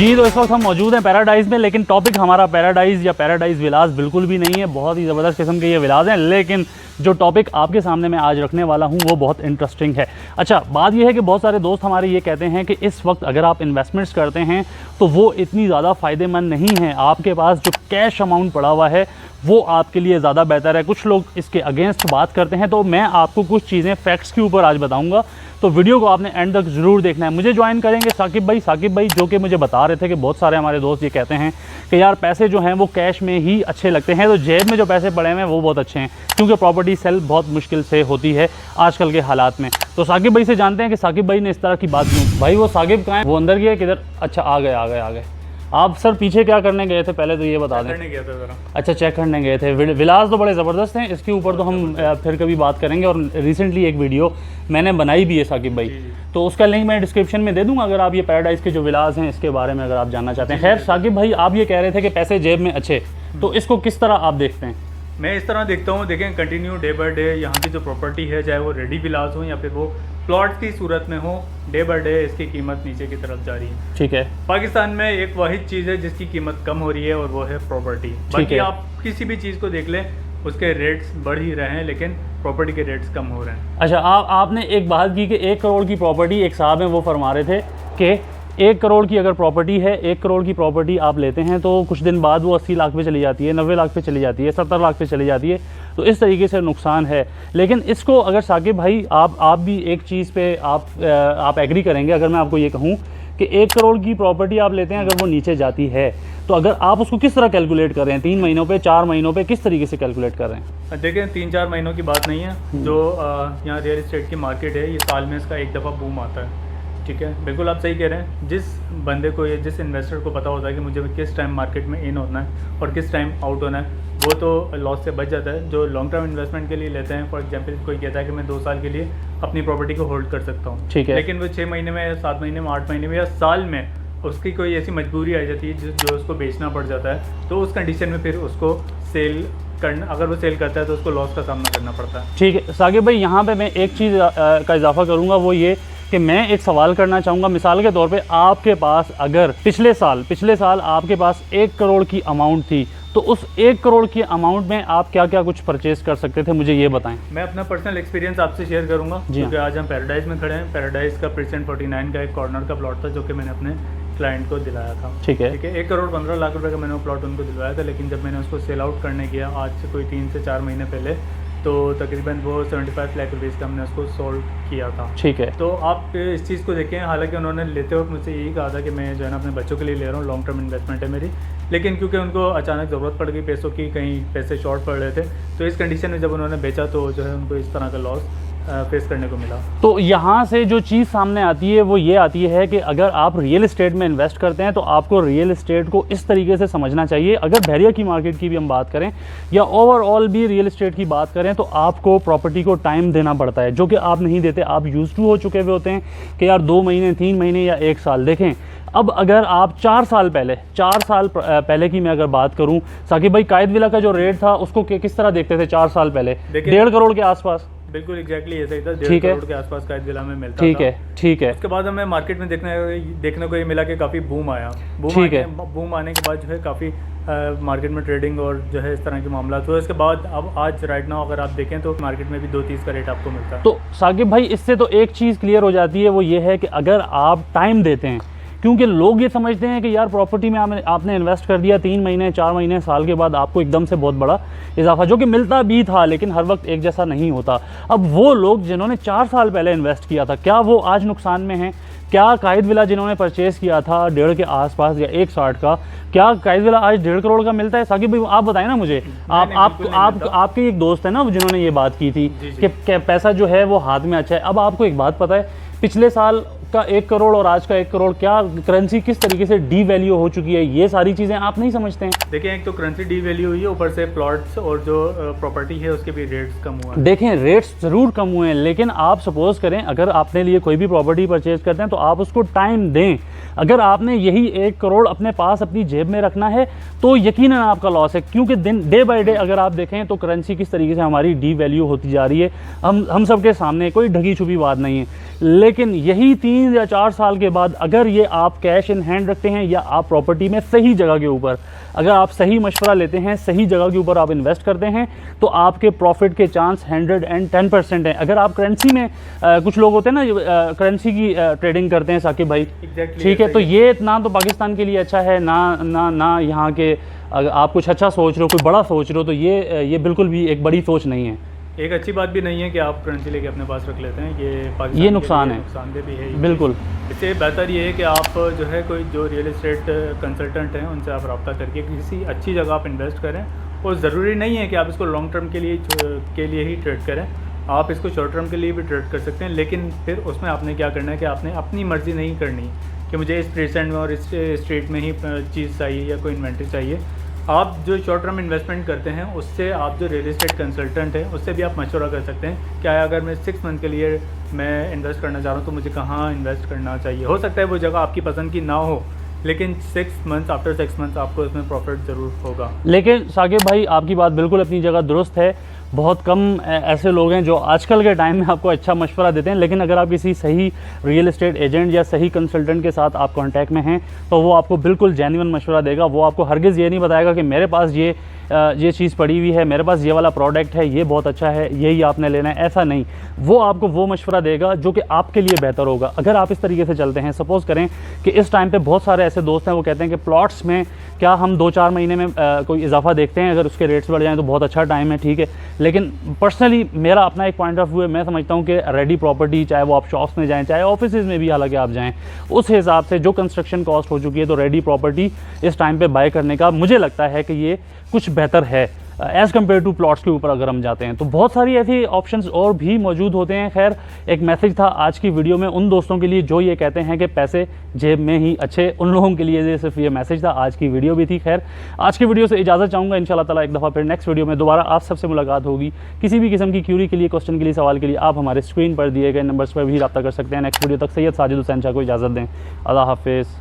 जी तो इस वक्त हम मौजूद हैं पैराडाइज़ में, लेकिन टॉपिक हमारा पैराडाइज़ या पैराडाइज़ विलास बिल्कुल भी नहीं है। बहुत ही ज़बरदस्त किस्म के ये विलास हैं, लेकिन जो टॉपिक आपके सामने मैं आज रखने वाला हूँ वो बहुत इंटरेस्टिंग है। अच्छा, बात यह है कि बहुत सारे दोस्त हमारे ये कहते हैं कि इस वक्त अगर आप इन्वेस्टमेंट्स करते हैं तो वो इतनी ज़्यादा फ़ायदेमंद नहीं है, आपके पास जो कैश अमाउंट पड़ा हुआ है वो आपके लिए ज़्यादा बेहतर है। कुछ लोग इसके अगेंस्ट बात करते हैं, तो मैं आपको कुछ चीज़ें फैक्ट्स के ऊपर आज बताऊंगा, तो वीडियो को आपने एंड तक ज़रूर देखना है। मुझे ज्वाइन करेंगे साकिब भाई जो कि मुझे बता रहे थे कि बहुत सारे हमारे दोस्त ये कहते हैं कि यार पैसे जो हैं वो कैश में ही अच्छे लगते हैं, तो जेब में जो पैसे पड़े हुए हैं वो बहुत अच्छे हैं, क्योंकि प्रॉपर्टी सेल बहुत मुश्किल से होती है आजकल के हालात में। तो साकिब भाई से जानते हैं कि साकिब भाई ने इस तरह की बात क्यों। भाई वो साकिब कहाँ है? वो अंदर गया किधर? अच्छा आ गए। आप सर पीछे क्या करने गए थे पहले तो ये बता दें। गया था ज़रा। अच्छा, चेक करने गए थे। विलास तो बड़े ज़बरदस्त हैं, इसके ऊपर तो हम फिर कभी बात करेंगे। और रिसेंटली एक वीडियो मैंने बनाई भी है साकिब भाई, तो उसका लिंक मैं डिस्क्रिप्शन में दे दूंगा अगर आप ये पैराडाइज़ के जो विलास हैं इसके बारे में अगर आप जानना चाहते हैं। खैर साकिब भाई, आप ये कह रहे थे कि पैसे जेब में अच्छे, तो इसको किस तरह आप देखते हैं? मैं इस तरह देखता हूँ, देखें कंटिन्यू डे बाय डे यहाँ की जो प्रॉपर्टी है, चाहे वो रेडी विलास हो या फिर वो प्लॉट की सूरत में हो, डे बाय डे इसकी कीमत नीचे की तरफ जा रही है। ठीक है। पाकिस्तान में एक वाहिद चीज़ है जिसकी कीमत कम हो रही है और वो है प्रॉपर्टी। बाकी आप किसी भी चीज़ को देख लें, उसके रेट्स बढ़ ही रहे हैं, लेकिन प्रॉपर्टी के रेट्स कम हो रहे हैं। अच्छा, आपने एक बात की कि 1 करोड़ की प्रॉपर्टी, एक साहब हैं वो फरमा रहे थे कि 1 करोड़ की अगर प्रॉपर्टी है, 1 करोड़ की प्रॉपर्टी आप लेते हैं तो कुछ दिन बाद वो 80 लाख पे चली जाती है, 90 लाख पे चली जाती है, 70 लाख पे चली जाती है, तो इस तरीके से नुकसान है। लेकिन इसको अगर साकिब भाई आप भी एक चीज़ पे आप एग्री करेंगे अगर मैं आपको ये कहूँ कि 1 करोड़ की प्रॉपर्टी आप लेते हैं, अगर वो नीचे जाती है तो अगर आप उसको किस तरह कैलकुलेट कर रहे हैं, 3 महीनों पे, 4 महीनों पे, किस तरीके से कैलकुलेट कर रहे हैं? देखें, 3-4 महीनों की बात नहीं है। जो यहाँ रियल इस्टेट की मार्केट है, ये साल में इसका एक दफ़ा बूम आता है। ठीक है, बिल्कुल आप सही कह रहे हैं। जिस बंदे को या जिस इन्वेस्टर को पता होता है कि मुझे किस टाइम मार्केट में इन होना है और किस टाइम आउट होना है, वो तो लॉस से बच जाता है। जो लॉन्ग टर्म इन्वेस्टमेंट के लिए लेते हैं, फॉर एग्जांपल कोई कहता है कि मैं 2 साल के लिए अपनी प्रॉपर्टी को होल्ड कर सकता हूँ, ठीक है, लेकिन वो 6 महीने में या 7 महीने में, 8 महीने में या साल में उसकी कोई ऐसी मजबूरी आ जाती है जो उसको बेचना पड़ जाता है, तो उस कंडीशन में फिर उसको सेल करना, अगर वो सेल करता है तो उसको लॉस का सामना करना पड़ता है। ठीक है साकिब भाई, यहाँ पे मैं एक चीज़ का इजाफा करूँगा, वो ये कि मैं एक सवाल करना चाहूँगा। मिसाल के तौर पे आपके पास अगर पिछले साल आपके पास 1 करोड़ की अमाउंट थी, तो उस 1 करोड़ की अमाउंट में आप क्या क्या कुछ परचेज कर सकते थे, मुझे ये बताएं। मैं अपना पर्सनल एक्सपीरियंस आपसे शेयर करूँगा, क्योंकि आज हम पैराडाइज़ में खड़े हैं। पैराडाइज़ का प्रेजेंट 49 का एक कॉर्नर का प्लॉट था जो कि मैंने अपने क्लाइंट को दिलाया था। ठीक है, 1 करोड़ 15 लाख रुपए का मैंने वो प्लॉट उनको दिलवाया था, लेकिन जब मैंने उसको सेल आउट करने किया आज से कोई 3 से 4 महीने पहले, तो तकरीबन वो 75 लाख रुपीज़ का हमने उसको सोल्व किया था। ठीक है, तो आप इस चीज़ को देखें, हालांकि उन्होंने लेते वक्त मुझसे यही कहा था कि मैं जो है ना अपने बच्चों के लिए ले रहा हूँ, लॉन्ग टर्म इन्वेस्टमेंट है मेरी, लेकिन क्योंकि उनको अचानक ज़रूरत पड़ गई पैसों की, कहीं पैसे शॉर्ट पड़ रहे थे, तो इस कंडीशन में जब उन्होंने बेचा तो जो है उनको इस तरह का लॉस फेस करने को मिला। तो यहाँ से जो चीज़ सामने आती है वो ये आती है कि अगर आप रियल एस्टेट में इन्वेस्ट करते हैं तो आपको रियल एस्टेट को इस तरीके से समझना चाहिए। अगर बहरिया की मार्केट की भी हम बात करें या ओवरऑल भी रियल एस्टेट की बात करें, तो आपको प्रॉपर्टी को टाइम देना पड़ता है, जो कि आप नहीं देते। आप यूज्ड टू हो चुके हुए होते हैं कि यार 2 महीने, 3 महीने या 1 साल। देखें, अब अगर आप 4 साल पहले की मैं अगर बात करूं साकिब भाई, कायद विला का जो रेट था उसको किस तरह देखते थे 4 साल पहले? 1.5 करोड़ के आसपास। बिल्कुल एग्जैक्टली ऐसा ही था, 1.5 करोड़ के आसपास कायद विला में मिलता था। ठीक है। उसके बाद हमें मार्केट में देखने को ये मिला कि काफ़ी बूम आया। बूम आने के बाद जो है काफ़ी मार्केट में ट्रेडिंग और जो है इस तरह के मामला हुए। इसके बाद अब आज राइट नाउ अगर आप देखें तो मार्केट में भी 2.30 का रेट आपको मिलता है। तो साकिब भाई, इससे तो एक चीज़ क्लियर हो जाती है, वो ये है कि अगर आप टाइम देते हैं, क्योंकि लोग ये समझते हैं कि यार प्रॉपर्टी में आपने इन्वेस्ट कर दिया, 3 महीने, 4 महीने, साल के बाद आपको एकदम से बहुत बड़ा इजाफा, जो कि मिलता भी था लेकिन हर वक्त एक जैसा नहीं होता। अब वो लोग जिन्होंने 4 साल पहले इन्वेस्ट किया था, क्या वो आज नुकसान में हैं? क्या कायद विला जिन्होंने परचेज़ किया था 1.5 के आसपास या 1.60 का, क्या कायद विला आज 1.5 करोड़ का मिलता है? साकिब भाई आप बताएं ना मुझे। आपके एक दोस्त है ना जिन्होंने ये बात की थी कि पैसा जो है वो हाथ में अच्छा है। अब आपको एक बात पता है, पिछले साल का 1 करोड़ और आज का 1 करोड़, क्या करेंसी किस तरीके से डी वैल्यू हो चुकी है, ये सारी चीज़ें आप नहीं समझते हैं। देखिए, एक तो करेंसी डी वैल्यू हुई है, ऊपर से प्लॉट्स और जो प्रॉपर्टी है उसके भी रेट्स कम हुए हैं। देखें, रेट्स ज़रूर कम हुए हैं, लेकिन आप सपोज करें अगर आपने लिए कोई भी प्रॉपर्टी परचेज करते हैं तो आप उसको टाइम दें। अगर आपने यही 1 करोड़ अपने पास अपनी जेब में रखना है तो यकीनन आपका लॉस है, क्योंकि डे बाय डे अगर आप देखें तो करेंसी किस तरीके से हमारी डीवैल्यू होती जा रही है, हम सबके सामने कोई ढकी छुपी बात नहीं है। लेकिन यही 3 या 4 साल के बाद अगर ये आप कैश इन हैंड रखते हैं या आप प्रॉपर्टी में सही जगह के ऊपर, अगर आप सही मशवरा लेते हैं, सही जगह के ऊपर आप इन्वेस्ट करते हैं, तो आपके प्रॉफिट के चांस 110% हैं। अगर आप करेंसी में कुछ लोग होते हैं ना करेंसी की ट्रेडिंग करते हैं साकिब भाई, ठीक है, तो ये ना तो पाकिस्तान के लिए अच्छा है, ना यहाँ के, अगर आप कुछ अच्छा सोच रहे हो, कोई बड़ा सोच रहे हो, तो ये बिल्कुल भी एक बड़ी सोच नहीं है। एक अच्छी बात भी नहीं है कि आप करेंसी लेके अपने पास रख लेते हैं, ये नुकसान है, नुकसानदेह भी है बिल्कुल। इससे बेहतर ये है कि आप जो है कोई जो रियल एस्टेट कंसल्टेंट हैं उनसे आप रब्ता करके किसी अच्छी जगह आप इन्वेस्ट करें। और ज़रूरी नहीं है कि आप इसको लॉन्ग टर्म के लिए ही ट्रेड करें, आप इसको शॉर्ट टर्म के लिए भी ट्रेड कर सकते हैं। लेकिन फिर उसमें आपने क्या करना है कि आपने अपनी मर्ज़ी नहीं करनी कि मुझे इस प्रेसेंट में और इस स्ट्रीट में ही चीज़ चाहिए या कोई इन्वेंट्री चाहिए। आप जो शॉर्ट टर्म इन्वेस्टमेंट करते हैं उससे आप जो रियल एस्टेट कंसल्टेंट हैं उससे भी आप मशवरा कर सकते हैं, क्या अगर मैं 6 मंथ के लिए मैं इन्वेस्ट करना चाह रहा हूँ तो मुझे कहाँ इन्वेस्ट करना चाहिए। हो सकता है वो जगह आपकी पसंद की ना हो, लेकिन 6 मंथ्स आफ्टर 6 मंथ्स आपको इसमें प्रॉफिट ज़रूर होगा। लेकिन साकिब भाई आपकी बात बिल्कुल अपनी जगह दुरुस्त है, बहुत कम ऐसे लोग हैं जो आजकल के टाइम में आपको अच्छा मशवरा देते हैं। लेकिन अगर आप किसी सही रियल एस्टेट एजेंट या सही कंसल्टेंट के साथ आप कांटेक्ट में हैं तो वो आपको बिल्कुल जेन्युइन मशवरा देगा। वो आपको हरगिज़ ये नहीं बताएगा कि मेरे पास ये चीज़ पड़ी हुई है, मेरे पास ये वाला प्रोडक्ट है, ये बहुत अच्छा है, यही आपने लेना है, ऐसा नहीं। वो आपको वो मशवरा देगा जो कि आपके लिए बेहतर होगा। अगर आप इस तरीके से चलते हैं, सपोज़ करें कि इस टाइम पे बहुत सारे ऐसे दोस्त हैं वो कहते हैं कि प्लॉट्स में क्या हम 2-4 महीने में कोई इजाफा देखते हैं, अगर उसके रेट्स बढ़ जाएँ तो बहुत अच्छा टाइम है, ठीक है। लेकिन पर्सनली मेरा अपना एक पॉइंट ऑफ व्यू है, मैं समझता हूँ कि रेडी प्रॉपर्टी, चाहे वो आप शॉप्स में जाएँ, चाहे ऑफिस में भी हालांकि आप जाएँ, उस हिसाब से जो कंस्ट्रक्शन कॉस्ट हो चुकी है, तो रेडी प्रॉपर्टी इस टाइम पे बाय करने का मुझे लगता है कि ये कुछ बेहतर है एज़ कम्पेयर टू प्लॉट्स के ऊपर अगर हम जाते हैं। तो बहुत सारी ऐसी ऑप्शंस और भी मौजूद होते हैं। खैर, एक मैसेज था आज की वीडियो में उन दोस्तों के लिए जो ये कहते हैं कि पैसे जेब में ही अच्छे, उन लोगों के लिए सिर्फ ये मैसेज था, आज की वीडियो भी थी। खैर, आज की वीडियो से इजाज़त चाहूँगा, इंशाल्लाह ताला एक दफ़ा फिर नेक्स्ट वीडियो में दोबारा आप सबसे मुलाकात होगी। किसी भी किस्म की क्यूरी के लिए, क्वेश्चन के लिए, सवाल के लिए आप हमारे स्क्रीन पर दिए गए नंबर्स पर भी रब्ता कर सकते हैं। नेक्स्ट वीडियो तक सैयद साजिद हुसैन शाह को इजाज़त दें। अल्लाह हाफिज़।